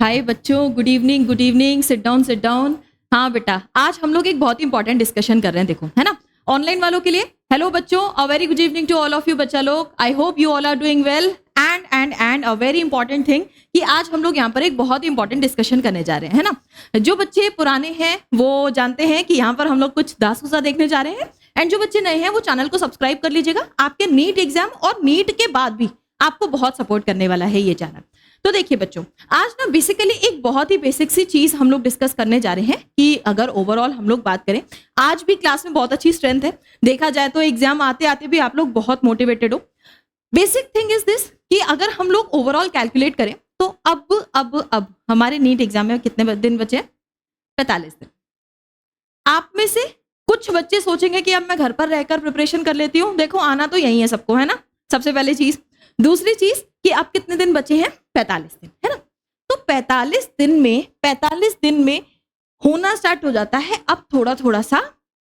हाय बच्चों, good evening, sit down. हाँ बेटा, आज हम लोग एक बहुत ही इंपॉर्टेंट डिस्कशन कर रहे हैं, देखो, है ना। ऑनलाइन वालों के लिए हेलो बच्चों, a very good evening to all of you बच्चा लोग। I hope you all are doing well and a very important thing कि आज हम लोग यहाँ पर एक बहुत ही इंपॉर्टेंट डिस्कशन करने जा रहे हैं, है ना। जो बच्चे पुराने हैं वो जानते हैं कि यहाँ पर हम लोग कुछ दास देखने जा रहे हैं, एंड जो बच्चे नए हैं वो चैनल को सब्सक्राइब कर लीजिएगा। आपके नीट एग्जाम और नीट के बाद भी आपको बहुत सपोर्ट करने वाला है ये चैनल। तो देखिए बच्चों, आज ना बेसिकली एक बहुत ही बेसिक सी चीज हम लोग डिस्कस करने जा रहे हैं कि अगर ओवरऑल हम लोग बात करें, आज भी क्लास में बहुत अच्छी स्ट्रेंथ है, देखा जाए तो एग्जाम आते आते भी आप लोग बहुत मोटिवेटेड हो। बेसिक थिंग इज दिस कि अगर हम लोग ओवरऑल कैलकुलेट करें तो अब हमारे नीट एग्जाम में कितने दिन बचे हैं? 45 दिन। आप में से कुछ बच्चे सोचेंगे कि अब मैं घर पर रहकर प्रिपरेशन कर लेती हूँ। देखो, आना तो यही है सबको, है ना, सबसे पहली चीज। दूसरी चीज कि अब कितने दिन बचे हैं? 45 दिन, है ना। तो 45 दिन में होना स्टार्ट हो जाता है, अब थोड़ा थोड़ा सा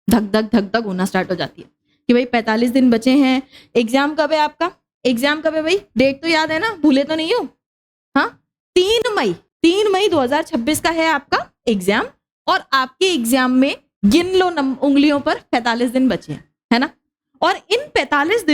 धक धक होना स्टार्ट हो जाती है कि भाई 45 दिन बचे हैं। एग्जाम कब है आपका? एग्जाम कब है भाई? डेट तो याद है ना, भूले तो नहीं हो? हाँ, 3 मई 2026 का है आपका एग्जाम, और आपके एग्जाम में गिन लो उंगलियों पर 45 दिन बचे हैं, है ना। और इन 45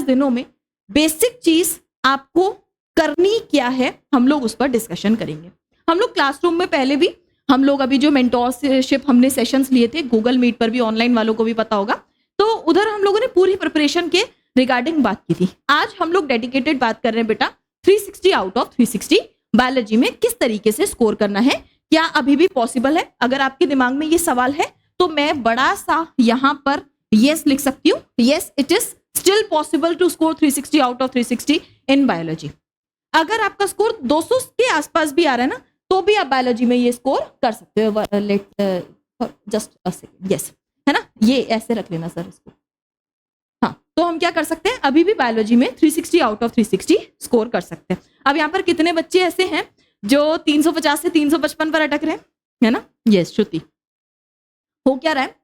दिनों में बेसिक चीज आपको करनी क्या है, हम लोग उस पर डिस्कशन करेंगे। हम लोग क्लासरूम में पहले भी हम लोग अभी जो मेंटोरशिप हमने सेशंस लिए थे गूगल मीट पर भी, ऑनलाइन वालों को भी पता होगा, तो उधर हम लोगों ने पूरी प्रिपरेशन के रिगार्डिंग बात की थी। आज हम लोग डेडिकेटेड बात कर रहे हैं बेटा 360 आउट ऑफ 360 बायोलॉजी में किस तरीके से स्कोर करना है। क्या अभी भी पॉसिबल है? अगर आपके दिमाग में ये सवाल है तो मैं बड़ा सा यहां पर यस लिख सकती हूँ। Yes, it is still possible to score 360 out of 360 in biology. अगर आपका स्कोर 200 के आसपास भी आ रहा है ना, तो भी आप बायोलॉजी में ये स्कोर कर सकते हो। Let just a second, yes, है ना, ये ऐसे रख लेना सर इसको। हाँ, तो हम क्या कर सकते हैं, अभी भी बायोलॉजी में 360 आउट ऑफ 360 स्कोर कर सकते हैं। अब यहाँ पर कितने बच्चे ऐसे हैं जो 350 से 355 पर अटक रहे हैं, है ना? यस, श्रुति, हो क्या रहा है?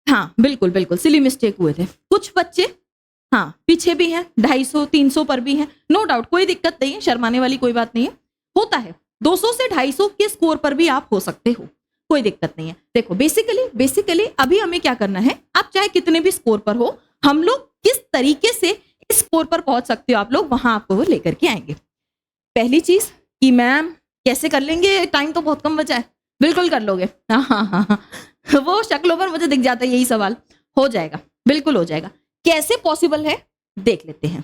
हाँ, बिल्कुल सिली मिस्टेक हुए थे कुछ बच्चे। हाँ, पीछे भी हैं, 250 300 पर भी हैं, नो डाउट, कोई दिक्कत नहीं है, शर्माने वाली कोई बात नहीं है, होता है। 200 से 250 के स्कोर पर भी आप हो सकते हो, कोई दिक्कत नहीं है। देखो, बेसिकली अभी हमें क्या करना है, आप चाहे कितने भी स्कोर पर हो, हम लोग किस तरीके से इस स्कोर पर पहुंच सकते हो, आप लोग वहां आपको वो लेकर के आएंगे। पहली चीज कि मैम कैसे कर लेंगे, टाइम तो बहुत कम बचा है। बिल्कुल कर लोगे, हाँ, वो शक्लों पर मुझे दिख जाता है यही सवाल। हो जाएगा, बिल्कुल हो जाएगा। कैसे पॉसिबल है देख लेते हैं।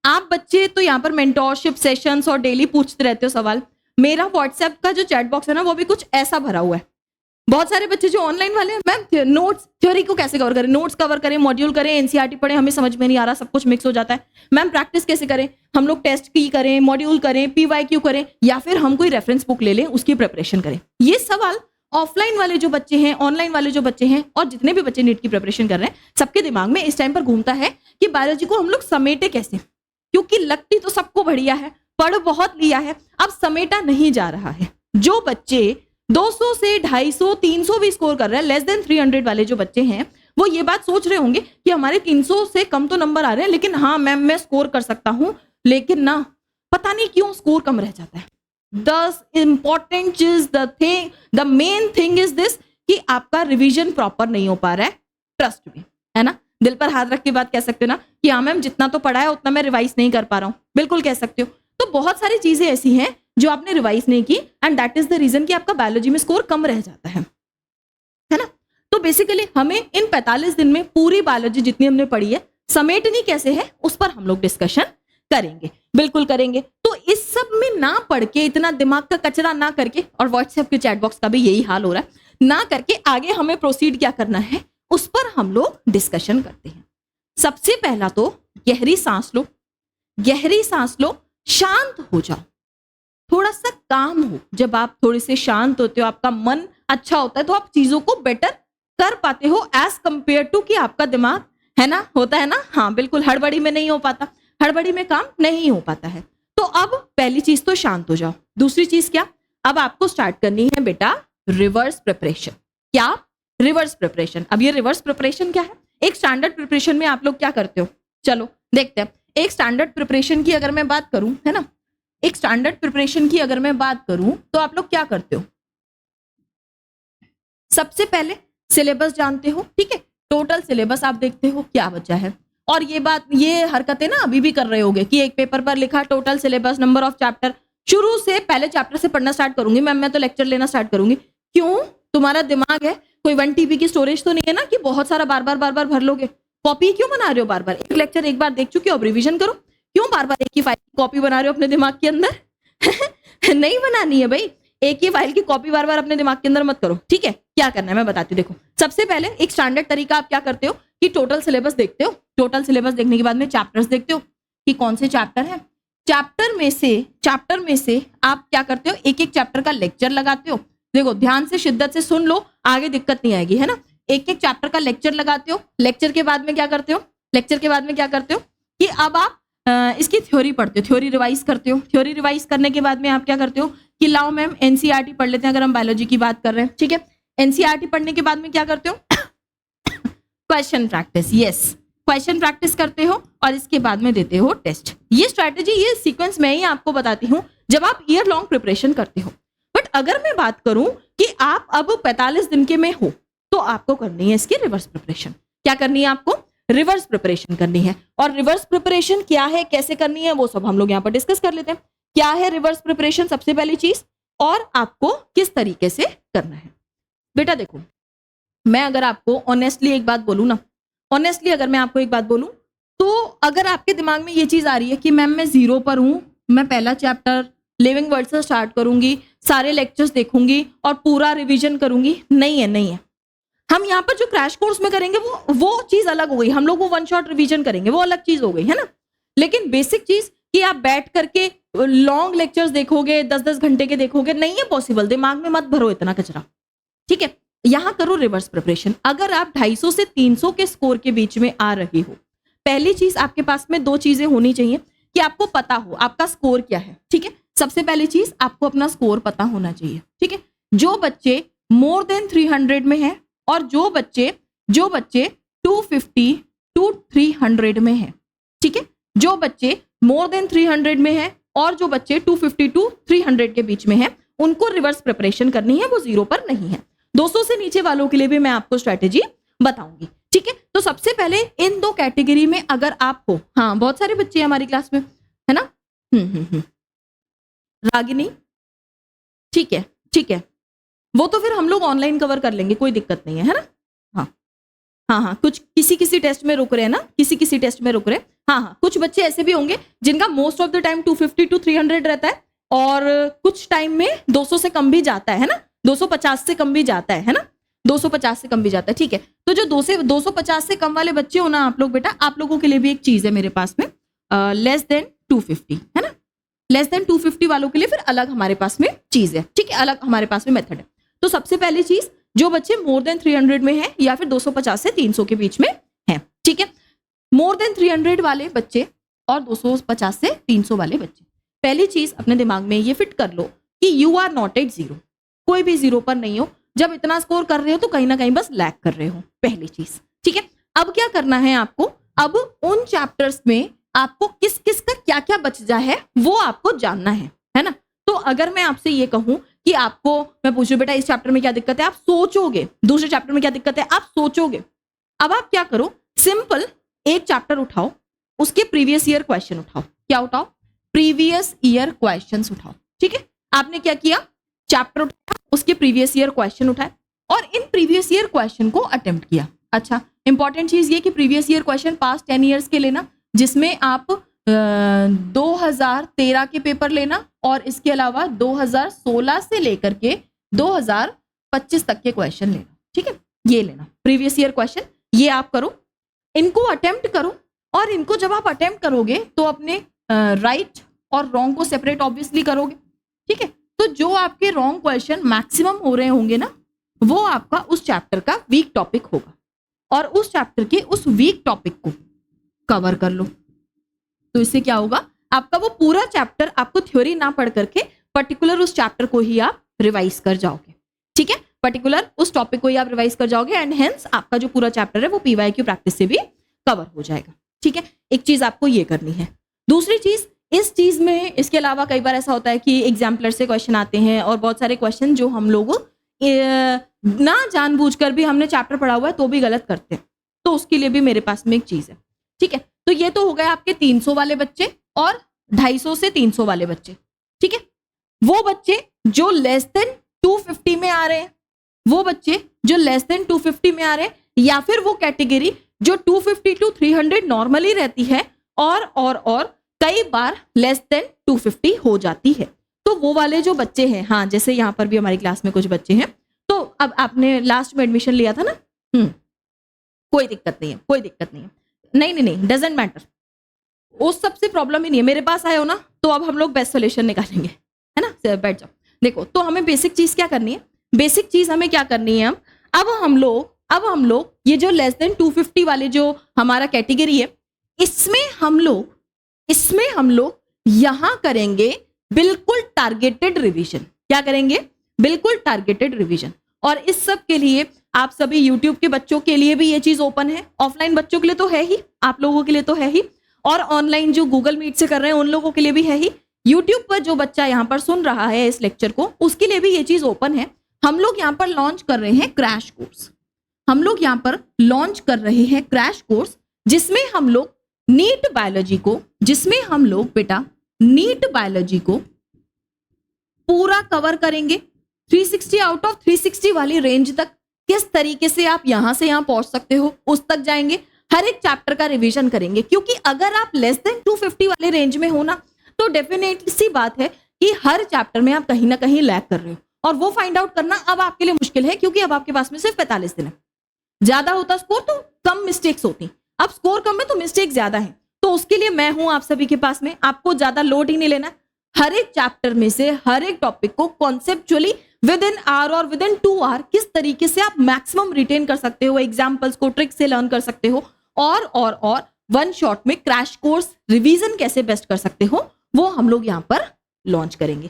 आप बच्चे तो यहाँ पर मेंटोरशिप सेशंस और डेली पूछते रहते हो सवाल। मेरा व्हाट्सएप का जो चैट बॉक्स है ना, वो भी कुछ ऐसा भरा हुआ है। बहुत सारे बच्चे जो ऑनलाइन वाले हैं, मैम नोट्स थ्योरी को कैसे कवर करें, नोट्स कवर करें, मॉड्यूल करें, एनसीईआरटी पढ़ें, हमें समझ में नहीं आ रहा, सब कुछ मिक्स हो जाता है। मैम प्रैक्टिस कैसे करें, हम लोग टेस्ट की करें, मॉड्यूल करें, पीवाईक्यू करें, या फिर हम कोई रेफरेंस बुक ले लें उसकी प्रिपरेशन करें। ये सवाल ऑफलाइन वाले जो बच्चे हैं, ऑनलाइन वाले जो बच्चे हैं, और जितने भी बच्चे नीट की प्रिपरेशन कर रहे हैं, सबके दिमाग में इस टाइम पर घूमता है कि बायोलॉजी को हम लोग समेटे कैसे, क्योंकि लगती तो सबको बढ़िया है, पढ़ बहुत लिया है, अब समेटा नहीं जा रहा है। जो बच्चे 200 से 250 300 भी स्कोर कर रहे हैं, लेस देन 300 वाले जो बच्चे हैं, वो ये बात सोच रहे होंगे कि हमारे 300 से कम तो नंबर आ रहे हैं, लेकिन हाँ मैम मैं स्कोर कर सकता हूं, लेकिन ना पता नहीं क्यों स्कोर कम रह जाता है। The main thing is this कि आपका रिवीजन प्रॉपर नहीं हो पा रहा है। ट्रस्ट में, है ना, दिल पर हाथ रख के बात कह सकते हो ना कि हाँ मैम जितना तो पढ़ा है उतना मैं रिवाइज नहीं कर पा रहा हूँ, बिल्कुल कह सकते हो। तो बहुत सारी चीजें ऐसी हैं जो आपने रिवाइज नहीं की, and that is the reason कि आपका बायोलॉजी में स्कोर कम रह जाता है ना। तो बेसिकली हमें इन 45 दिन में पूरी बायोलॉजी जितनी हमने पढ़ी है समेटनी कैसे है, उस पर हम लोग डिस्कशन करेंगे, बिल्कुल करेंगे। तो इस सब में ना पढ़ के, इतना दिमाग का कचरा ना करके, और व्हाट्सएप के चैट बॉक्स का भी यही हाल हो रहा है, ना करके आगे हमें प्रोसीड क्या करना है उस पर हम लोग डिस्कशन करते हैं। सबसे पहला तो गहरी सांस लो, शांत हो जाओ, थोड़ा सा काम हो। जब आप थोड़े से शांत होते हो, आपका मन अच्छा होता है, तो आप चीजों को बेटर कर पाते हो एज कंपेयर टू कि आपका दिमाग, है ना, होता है ना, हाँ बिल्कुल, हड़बड़ी में नहीं हो पाता, हड़बड़ी में काम नहीं हो पाता है। तो अब पहली चीज तो शांत हो जाओ। दूसरी चीज क्या, अब आपको स्टार्ट करनी है बेटा रिवर्स प्रिपरेशन। क्या? Reverse preparation. अब ये रिवर्स प्रिपरेशन क्या है? एक स्टैंडर्ड प्रिपरेशन में आप लोग क्या करते हो, चलो देखते हैं। एक स्टैंडर्ड प्रिपरेशन की अगर मैं बात करूं, है ना, एक स्टैंडर्ड प्रिपरेशन की अगर मैं बात करूं तो आप लोग क्या करते हो? सबसे पहले सिलेबस जानते हो, ठीक है, टोटल सिलेबस आप देखते हो क्या बचा है। और ये हरकतें ना अभी भी कर रहे होगे कि एक पेपर पर लिखा total syllabus, number of chapter, शुरू से पहले चैप्टर से पढ़ना स्टार्ट करूंगी मैम, मैं तो लेक्चर लेना स्टार्ट करूंगी। क्यों? तुम्हारा दिमाग है, कोई 1 TB की स्टोरेज तो नहीं है ना कि बहुत सारा बार बार भर लोगे। कॉपी क्यों बना रहे हो बार बार? एक लेक्चर एक बार देख चुके हो, अब रिविजन करो। क्यों बार बार एक ही फाइल की कॉपी बना रहे हो अपने दिमाग के अंदर? नहीं बनानी है भाई, एक ही फाइल की कॉपी बार बार अपने दिमाग के अंदर मत करो, ठीक है। क्या करना है मैं बताती हूँ। देखो, सबसे पहले एक स्टैंडर्ड तरीका आप क्या करते हो कि टोटल सिलेबस देखते हो। टोटल सिलेबस देखने के बाद में चैप्टर्स देखते हो कि कौन से चैप्टर है। चैप्टर में से आप क्या करते हो, एक एक चैप्टर का लेक्चर लगाते हो। देखो ध्यान से शिद्दत से सुन लो, आगे दिक्कत नहीं आएगी, है ना। एक एक चैप्टर का लेक्चर लगाते हो। लेक्चर के बाद में क्या करते हो कि अब आप इसकी थ्योरी पढ़ते हो, थ्योरी रिवाइज करते हो। थ्योरी रिवाइज करने के बाद में आप क्या करते हो कि लाओ मैम एनसीईआरटी पढ़ लेते हैं, अगर हम बायोलॉजी की बात कर रहे हैं, ठीक है। एनसीईआरटी पढ़ने के बाद में क्या करते हो? Question practice, yes, question practice करते हो और इसके बाद में देते हो टेस्ट। ये स्ट्रैटेजी, ये सीक्वेंस मैं ही आपको बताती हूँ जब आप ईयर लॉन्ग प्रिपरेशन करते हो। बट अगर मैं बात करूं कि आप अब 45 दिन के में हो तो आपको करनी है इसकी रिवर्स प्रिपरेशन। क्या करनी है आपको? रिवर्स प्रिपरेशन करनी है। और रिवर्स प्रिपरेशन क्या है, कैसे करनी है, वो सब हम लोग यहाँ पर डिस्कस कर लेते हैं। क्या है रिवर्स प्रिपरेशन सबसे पहली चीज, और आपको किस तरीके से करना है। बेटा देखो, मैं अगर आपको ऑनेस्टली एक बात बोलूं ना, ऑनेस्टली अगर मैं आपको एक बात बोलूं, तो अगर आपके दिमाग में ये चीज आ रही है कि मैम मैं 0 पर हूं, मैं पहला चैप्टर लिविंग वर्ड से स्टार्ट करूंगी, सारे लेक्चर्स देखूंगी और पूरा रिवीजन करूंगी, नहीं है। हम यहाँ पर जो क्रैश कोर्स में करेंगे वो चीज अलग हो गई। हम लोग वो 1 शॉट रिवीजन करेंगे, वो अलग चीज हो गई, है ना। लेकिन बेसिक चीज कि आप बैठ करके लॉन्ग लेक्चर्स देखोगे, 10-10 घंटे के देखोगे, नहीं है पॉसिबल। दिमाग में मत भरो इतना कचरा, ठीक है। यहां करो रिवर्स प्रिपरेशन। अगर आप 250 से 300 के स्कोर के बीच में आ रहे हो, पहली चीज आपके पास में 2 चीजें होनी चाहिए कि आपको पता हो आपका स्कोर क्या है, ठीक है। सबसे पहली चीज आपको अपना स्कोर पता होना चाहिए, ठीक है। जो बच्चे मोर देन 300 में है और जो बच्चे 250 टू 300 में है, ठीक है। जो बच्चे मोर देन 300 में है और जो बच्चे 250 टू 300 के बीच में है, उनको रिवर्स प्रिपरेशन करनी है, वो 0 पर नहीं है। 200 से नीचे वालों के लिए भी मैं आपको स्ट्रेटेजी बताऊंगी, ठीक है। तो सबसे पहले इन 2 कैटेगरी में अगर आप हो, हाँ बहुत सारे बच्चे हैं हमारी क्लास में, है ना। रागिनी, ठीक है, वो तो फिर हम लोग ऑनलाइन कवर कर लेंगे, कोई दिक्कत नहीं है ना। हाँ, कुछ किसी टेस्ट में रुक रहे हैं ना, किसी टेस्ट में रुक रहे हैं। हाँ, कुछ बच्चे ऐसे भी होंगे जिनका most of the time 250 to 300 रहता है और कुछ टाइम में 200 से कम भी जाता है ना, 250 से कम भी जाता है ना, 250 से कम भी जाता है, ठीक है। तो जो 250 से कम वाले बच्चे हो ना आप लोग, बेटा आप लोगों के लिए भी एक चीज है मेरे पास में, लेस देन 250, है ना। लेस देन 250 वालों के लिए फिर अलग हमारे पास में चीज है, ठीक है, अलग हमारे पास में मेथड है। तो सबसे पहली चीज, जो बच्चे मोर देन 300 में है या फिर 250 से 300 के बीच में है, ठीक है। मोर देन 300 वाले बच्चे और 250 से 300 वाले बच्चे, पहली चीज अपने दिमाग में ये फिट कर लो कि यू आर नॉट एट 0, कोई भी 0 पर नहीं हो। जब इतना स्कोर कर रहे हो तो कहीं ना कहीं बस लैग कर रहे हो, पहली चीज, ठीक है। अब क्या करना है आपको, अब उन चैप्टर्स में आपको किस किस का क्या क्या बच जा है वो आपको जानना है ना। तो अगर मैं आपसे ये कहूं कि आपको, मैं पूछूं बेटा इस चैप्टर में क्या दिक्कत है, आप सोचोगे, दूसरे चैप्टर में क्या दिक्कत है, आप सोचोगे। अब आप क्या करो, सिंपल एक चैप्टर उठाओ, उसके प्रीवियस ईयर क्वेश्चन उठाओ। क्या उठाओ? प्रीवियस ईयर क्वेश्चंस उठाओ, ठीक है। आपने क्या किया, चैप्टर उठाया, उसके प्रीवियस ईयर क्वेश्चन उठाए और इन प्रीवियस ईयर क्वेश्चन को अटेम्प्ट किया। अच्छा, इंपॉर्टेंट चीज ये कि previous year question past 10 years के लेना, जिसमें आप 2013 के पेपर लेना और इसके अलावा 2016 से लेकर के 2025 तक के क्वेश्चन लेना, ठीक है। ये लेना प्रीवियस ईयर क्वेश्चन, ये आप करो, इनको अटेम्प्ट करो। और इनको जब आप अटेम्प्ट करोगे तो अपने राइट और रॉन्ग को सेपरेट ऑब्वियसली करोगे, ठीक है। तो जो आपके रॉन्ग क्वेश्चन मैक्सिमम हो रहे होंगे ना, वो आपका उस चैप्टर का वीक टॉपिक होगा और उस चैप्टर के उस वीक टॉपिक को कवर कर लो। तो इससे क्या होगा, आपका वो पूरा चैप्टर, आपको थ्योरी ना पढ़ करके पर्टिकुलर उस चैप्टर को ही आप रिवाइज कर जाओगे, ठीक है। पर्टिकुलर उस टॉपिक को ही आप रिवाइज कर जाओगे एंड हेंस आपका जो पूरा चैप्टर है वो पीवाईक्यू प्रैक्टिस से भी कवर हो जाएगा, ठीक है। एक चीज आपको ये करनी है। दूसरी चीज, इस चीज में इसके अलावा कई बार ऐसा होता है कि एग्जाम्पलर से क्वेश्चन आते हैं और बहुत सारे क्वेश्चन जो हम लोग ना जानबूझकर भी हमने चैप्टर पढ़ा हुआ है तो भी गलत करते हैं, तो उसके लिए भी मेरे पास में एक चीज है। ठीक है, तो ये तो हो गए आपके 300 वाले बच्चे और 250 से 300 वाले बच्चे। ठीक है, वो बच्चे जो लेस देन 250 में आ रहे हैं, वो बच्चे जो लेस देन 250 में आ रहे हैं, या फिर वो कैटेगरी जो 250 टू 300 नॉर्मली रहती है और कई बार लेस देन 250 हो जाती है, तो वो वाले जो बच्चे हैं, हाँ जैसे यहाँ पर भी हमारी क्लास में कुछ बच्चे हैं, तो अब आपने लास्ट में एडमिशन लिया था ना, कोई दिक्कत नहीं है, कोई दिक्कत नहीं है, नहीं डजंट मैटर, उस सबसे प्रॉब्लम ही नहीं है। मेरे पास आए हो ना तो अब हम लोग बेस्ट सोल्यूशन निकालेंगे, है ना। बैठ जाओ। देखो, तो हमें बेसिक चीज क्या करनी है, बेसिक चीज हमें क्या करनी है, अब हम लोग ये जो लेस देन 250 वाले जो हमारा कैटेगरी है, इसमें हम लोग यहां करेंगे बिल्कुल टारगेटेड रिवीजन। क्या करेंगे? बिल्कुल टारगेटेड रिवीजन। और इस सब के लिए आप सभी यूट्यूब के बच्चों के लिए भी ये चीज ओपन है, ऑफलाइन बच्चों के लिए तो है ही, आप लोगों के लिए तो है ही, और ऑनलाइन जो गूगल मीट से कर रहे हैं उन लोगों के लिए भी है ही। यूट्यूब पर जो बच्चा यहाँ पर सुन रहा है इस लेक्चर को, उसके लिए भी ये चीज ओपन है। हम लोग यहाँ पर लॉन्च कर रहे हैं क्रैश कोर्स, हम लोग यहाँ पर लॉन्च कर रहे हैं क्रैश कोर्स, जिसमें हम लोग नीट बायोलॉजी को, जिसमें हम लोग बेटा नीट बायोलॉजी को पूरा कवर करेंगे। 360 आउट ऑफ 360 वाली रेंज तक किस तरीके से आप यहां से यहां पहुंच सकते हो उस तक जाएंगे। हर एक चैप्टर का रिवीजन करेंगे, क्योंकि अगर आप लेस देन 250 वाले रेंज में हो ना, तो डेफिनेटली सी बात है कि हर चैप्टर में आप कहीं ना कहीं लैग कर रहे हो, और वो फाइंड आउट करना अब आपके लिए मुश्किल है, क्योंकि अब आपके पास में सिर्फ 45 दिन है। ज्यादा होता स्कोर तो कम मिस्टेक्स होती, अब स्कोर कम है तो मिस्टेक ज्यादा है। तो उसके लिए मैं हूं आप सभी के पास में, आपको ज्यादा लोड ही नहीं लेना। हर एक चैप्टर में से हर एक टॉपिक को कॉन्सेप्चुअली विद इन आवर और विद इन 2 आवर किस तरीके से आप मैक्सिमम रिटेन कर सकते हो, एग्जाम्पल्स को ट्रिक से लर्न कर सकते हो, और वन शॉट में क्रैश कोर्स रिवीजन कैसे बेस्ट कर सकते हो, वो हम लोग यहाँ पर लॉन्च करेंगे।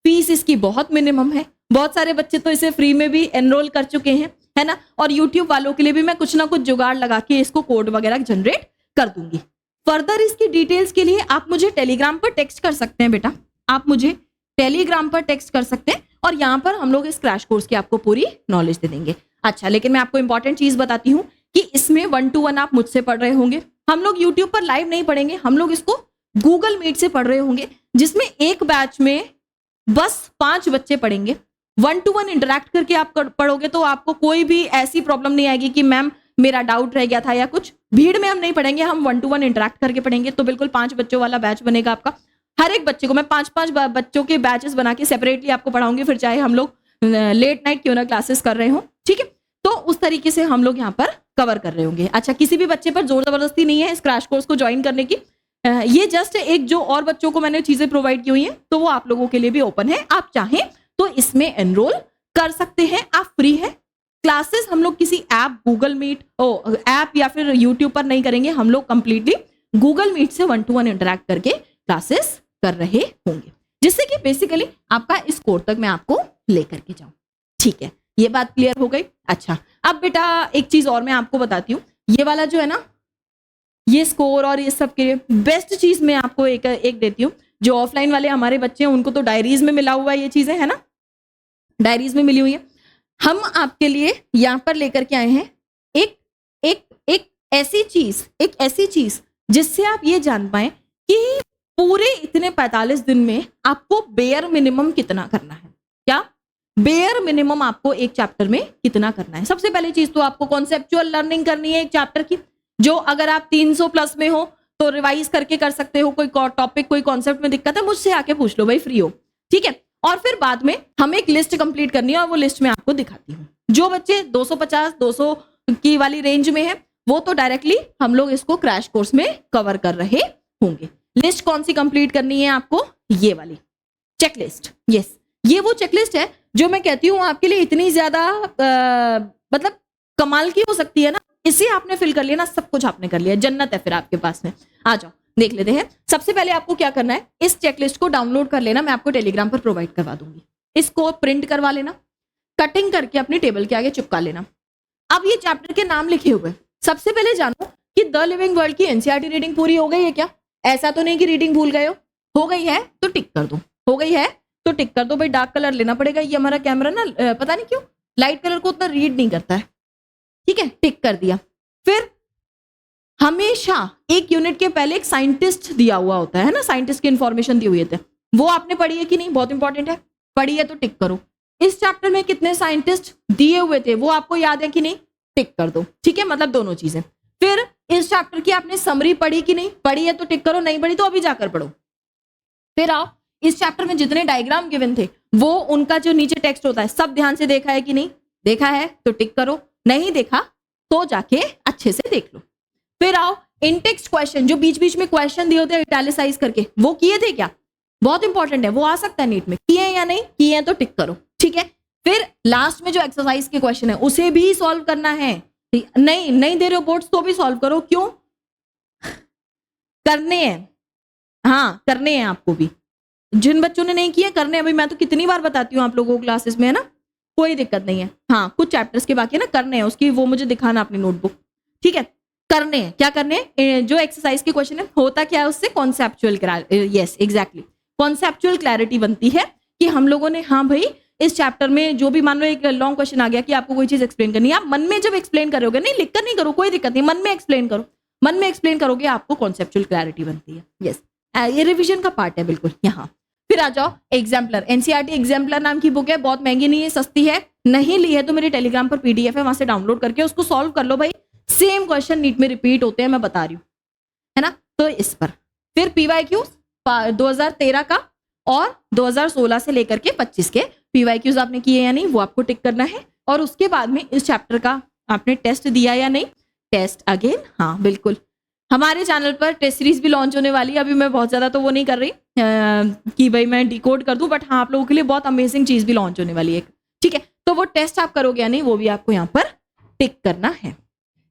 फीस इसकी बहुत मिनिमम है, बहुत सारे बच्चे तो इसे फ्री में भी एनरोल कर चुके हैं, है ना। और यूट्यूब वालों के लिए भी मैं कुछ ना कुछ जुगाड़ लगा के इसको कोड वगैरह जनरेट कर दूंगी। फर्दर इसकी डिटेल्स के लिए आप मुझे टेलीग्राम पर टेक्स्ट कर सकते हैं बेटा, आप मुझे टेलीग्राम पर टेक्स्ट कर सकते हैं, और यहाँ पर हम लोग इस क्रैश कोर्स की आपको पूरी नॉलेज दे देंगे। अच्छा, लेकिन मैं आपको इंपॉर्टेंट चीज बताती हूँ कि इसमें 1-to-1 आप मुझसे पढ़ रहे होंगे, हम लोग यूट्यूब पर लाइव नहीं पढ़ेंगे, हम लोग इसको गूगल मीट से पढ़ रहे होंगे, जिसमें एक बैच में बस 5 बच्चे पढ़ेंगे। 1-to-1 इंटरेक्ट करके आप पढ़ोगे तो आपको कोई भी ऐसी प्रॉब्लम नहीं आएगी कि मैम मेरा डाउट रह गया था या कुछ। भीड़ में हम नहीं पढ़ेंगे, हम 1-to-1 इंटरेक्ट करके पढ़ेंगे। तो बिल्कुल 5 बच्चों वाला बैच बनेगा आपका। हर एक बच्चे को मैं 5-5 बच्चों के बैचेस बना के सेपरेटली आपको पढ़ाऊंगी, फिर चाहे हम लोग लेट नाइट क्यों ना क्लासेस कर रहे हो, ठीक है। तो उस तरीके से हम लोग यहाँ पर कवर कर रहे होंगे। अच्छा, किसी भी बच्चे पर जोर जबरदस्ती नहीं है इस क्रैश कोर्स को ज्वाइन करने की, ये जस्ट एक जो और बच्चों को मैंने चीजें प्रोवाइड की हुई हैं, तो वो आप लोगों के लिए भी ओपन है। आप चाहें तो इसमें एनरोल कर सकते हैं, आप फ्री है। क्लासेस हम लोग किसी ऐप, गूगल मीट ऐप या फिर यूट्यूब पर नहीं करेंगे, हम लोग कंप्लीटली गूगल मीट से 1-to-1 इंटरेक्ट करके क्लासेस कर रहे होंगे, जिससे कि बेसिकली आपका इस कोर्स तक मैं आपको लेकर के जाऊं। ठीक है, ये बात क्लियर हो गई। अच्छा, अब बेटा एक चीज और मैं आपको बताती हूँ, ये वाला जो है ना, ये स्कोर और ये सब के लिए बेस्ट चीज मैं आपको एक देती हूँ। जो ऑफलाइन वाले हमारे बच्चे हैं उनको तो डायरीज में मिला हुआ है, ये चीजें है ना, डायरीज में मिली हुई है। हम आपके लिए यहाँ पर लेकर के आए हैं एक ऐसी चीज जिससे आप ये जान पाए कि पूरे इतने 45 दिन में आपको बेयर मिनिमम कितना करना है। क्या बेयर मिनिमम आपको एक चैप्टर में कितना करना है? सबसे पहली चीज तो आपको कॉन्सेप्चुअल लर्निंग करनी है एक चैप्टर की, जो अगर आप 300 प्लस में हो तो रिवाइज करके कर सकते हो। कोई टॉपिक, कोई कॉन्सेप्ट में दिक्कत है, मुझसे आके पूछ लो भाई, फ्री हो, ठीक है। और फिर बाद में हमें एक लिस्ट कंप्लीट करनी है, और वो लिस्ट मैं आपको दिखाती हूँ। जो बच्चे 250-200 की वाली रेंज में है, वो तो डायरेक्टली हम लोग इसको क्रैश कोर्स में कवर कर रहे होंगे। लिस्ट कौन सी कंप्लीट करनी है आपको? ये वाली चेकलिस्ट। यस, ये वो चेकलिस्ट है जो मैं कहती हूँ आपके लिए इतनी ज्यादा मतलब कमाल की हो सकती है ना। इसे आपने फिल कर लिया ना, सब कुछ आपने कर लिया, जन्नत है फिर आपके पास में। आ जाओ देख लेते हैं। सबसे पहले आपको क्या करना है, इस चेकलिस्ट को डाउनलोड कर लेना, मैं आपको टेलीग्राम पर प्रोवाइड करवा दूंगी। इसको प्रिंट करवा लेना, कटिंग करके अपनी टेबल के आगे चिपका लेना। अब ये चैप्टर के नाम लिखे हुए, सबसे पहले जानो कि द लिविंग वर्ल्ड की एनसीईआरटी रीडिंग पूरी हो गई है क्या? ऐसा तो नहीं कि रीडिंग भूल गए हो, हो गई है तो टिक कर दो, हो गई है तो टिक कर दो। भाई डार्क कलर लेना पड़ेगा, ये हमारा कैमरा ना पता नहीं क्यों लाइट कलर को उतना रीड नहीं करता है। ठीक है, टिक कर दिया। फिर हमेशा एक यूनिट के पहले एक साइंटिस्ट दिया हुआ होता है ना, साइंटिस्ट की इंफॉर्मेशन दी हुई है, वो आपने पढ़ी है कि नहीं, बहुत इंपॉर्टेंट है, पढ़ी है तो टिक करो। इस चैप्टर में कितने साइंटिस्ट दिए हुए थे वो आपको याद है कि नहीं, टिक कर दो। ठीक है, मतलब दोनों चीजें। फिर इस चैप्टर की आपने समरी पढ़ी कि नहीं, पढ़ी है तो टिक करो, नहीं पढ़ी तो अभी जाकर पढ़ो। फिर आओ, इस चैप्टर में जितने डायग्राम गिवन थे वो उनका जो नीचे टेक्स्ट होता है सब ध्यान से देखा है कि नहीं, देखा है तो टिक करो, नहीं देखा तो जाके अच्छे से देख लो। फिर आओ, इन टेक्स्ट क्वेश्चन जो बीच बीच में क्वेश्चन दिए होते हैं इटैलिसाइज करके, वो किए थे क्या, बहुत इंपॉर्टेंट है, वो आ सकता है नीट में, किए या नहीं किए हैं तो टिक करो। ठीक है, फिर लास्ट में जो एक्सरसाइज के क्वेश्चन है उसे भी सॉल्व करना है। नहीं दे रहे हो बोर्ड्स तो भी सॉल्व करो, क्यों, करने हैं, हाँ करने हैं आपको भी। जिन बच्चों ने नहीं किए करने हैं, भाई मैं तो कितनी बार बताती हूँ आप लोगों को क्लासेस में, है ना, कोई दिक्कत नहीं है। हाँ कुछ चैप्टर्स के बाकी है ना, करने हैं, उसकी वो मुझे दिखाना अपनी नोटबुक। ठीक है, करने हैं, क्या करने हैं, जो एक्सरसाइज के क्वेश्चन है होता क्या है उससे, conceptual, yes exactly, conceptual clarity बनती है कि हम लोगों ने, हाँ भाई इस चैप्टर में जो भी, मान लो एक लॉन्ग क्वेश्चन आ गया कि आपको कोई चीज एक्सप्लेन करनी है, आप मन में जब एक्सप्लेन करोगे, नहीं लिखकर नहीं करो, कोई दिक्कत नहीं, मन में एक्सप्लेन करो, मन में एक्सप्लेन करोगे आपको कॉन्सेप्चुअल क्लैरिटी बनती है। यस, ये रिविजन का पार्ट है बिल्कुल यहाँ। फिर आ जाओ एग्जाम्पलर, एनसीईआरटी एग्जाम्पलर नाम की बुक है, बहुत महंगी नहीं है, सस्ती है, नहीं ली है तो मेरे टेलीग्राम पर पीडीएफ है, वहां से डाउनलोड करके उसको सॉल्व कर लो भाई, सेम क्वेश्चन नीट में रिपीट होते हैं, मैं बता रही हूँ, है ना, तो इस पर। फिर पीवाईक्यू 2013 का और 2016 से लेकर के 25 के पीवाईक्यूज आपने किए या नहीं, वो आपको टिक करना है। और उसके बाद में इस चैप्टर का आपने टेस्ट दिया या नहीं, टेस्ट अगेन, हाँ बिल्कुल। हमारे चैनल पर टेस्ट सीरीज भी लॉन्च होने वाली है, अभी मैं बहुत ज्यादा तो वो नहीं कर रही कि भाई मैं डिकोड कर दूं, बट हाँ आप लोगों के लिए बहुत अमेजिंग चीज भी लॉन्च होने वाली है। ठीक है, तो वो टेस्ट आप करोगे या नहीं वो भी आपको यहाँ पर टिक करना है।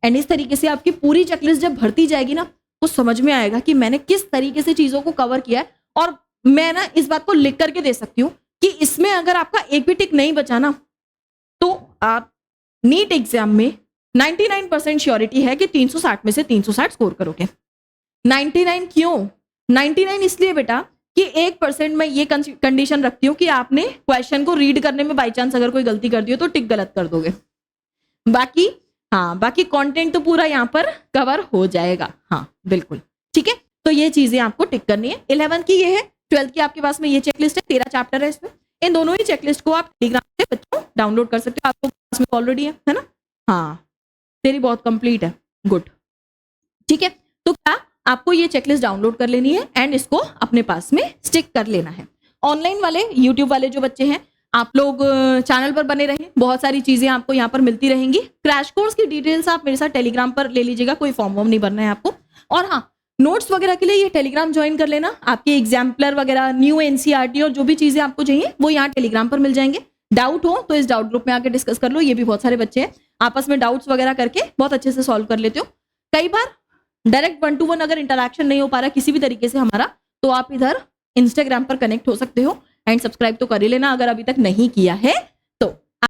एंड इस तरीके से आपकी पूरी चेकलिस्ट जब भरती जाएगी ना, तो समझ में आएगा कि मैंने किस तरीके से चीजों को कवर किया है। और मैं ना इस बात को लिख करके दे सकती हूँ कि इसमें अगर आपका एक भी टिक नहीं बचा ना, तो आप नीट एग्जाम में 99% श्योरिटी है कि 360 में से 360 स्कोर करोगे। 99 क्यों, 99 इसलिए बेटा कि 1% में ये कंडीशन रखती हूँ कि आपने क्वेश्चन को रीड करने में बाई चांस अगर कोई गलती कर दी हो तो टिक गलत कर दोगे, बाकी हाँ बाकी कंटेंट तो पूरा यहाँ पर कवर हो जाएगा। हाँ बिल्कुल ठीक है, तो ये चीजें आपको टिक करनी है। 11th की ये है, 12th की आपके पास में ये चेकलिस्ट है, 13 चैप्टर है इसमें। इन दोनों ही चेकलिस्ट को आप टेलीग्राम से बच्चों डाउनलोड कर सकते हो, आपको पास में ऑलरेडी है ना। हाँ तेरी बहुत कंप्लीट है, गुड ठीक है। तो क्या आपको ये चेकलिस्ट डाउनलोड कर लेनी है एंड इसको अपने पास में स्टिक कर लेना है। ऑनलाइन वाले यूट्यूब वाले जो बच्चे हैं, आप लोग चैनल पर बने रहें, बहुत सारी चीजें आपको यहाँ पर मिलती रहेंगी। क्रैश कोर्स की डिटेल्स आप मेरे साथ टेलीग्राम पर ले लीजिएगा, कोई फॉर्म वॉर्म नहीं भरना है आपको। और हाँ नोट्स वगैरह के लिए ये टेलीग्राम ज्वाइन कर लेना, आपके एग्जाम्पलर वगैरह, न्यू एनसीईआरटी और जो भी चीजें आपको चाहिए वो यहाँ टेलीग्राम पर मिल जाएंगे। डाउट हो तो इस डाउट ग्रुप में आके डिस्कस कर लो, ये भी बहुत सारे बच्चे हैं, आपस में डाउट्स वगैरह करके बहुत अच्छे से सॉल्व कर लेते हो। कई बार डायरेक्ट 1 to 1 अगर इंटरेक्शन नहीं हो पा रहा किसी भी तरीके से हमारा, तो आप इधर इंस्टाग्राम पर कनेक्ट हो सकते हो एंड सब्सक्राइब तो कर ही लेना अगर अभी तक नहीं किया है